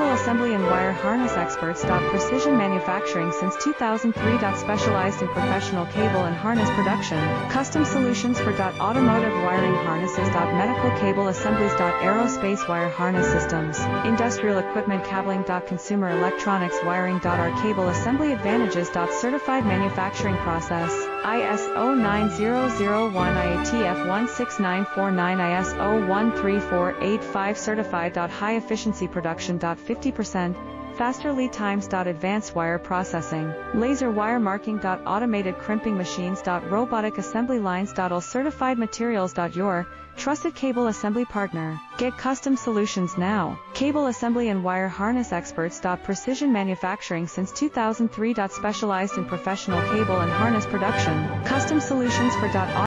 Cable assembly and wire harness experts. Precision manufacturing since 2003. Specialized in professional cable and harness production. Custom solutions for automotive wiring harnesses. Medical cable assemblies. Aerospace wire harness systems. Industrial equipment cabling. Consumer electronics wiring. Our cable assembly advantages. Certified manufacturing process. ISO 9001 IATF 16949 ISO 13485 certified. High efficiency production. 50% faster lead times. Advanced wire processing, laser wire marking. Automated crimping machines. Robotic assembly lines. All certified materials. Your trusted cable assembly partner. Get custom solutions now. Cable assembly and wire harness experts. Precision manufacturing since 2003. Specialized in professional cable and harness production. Custom solutions for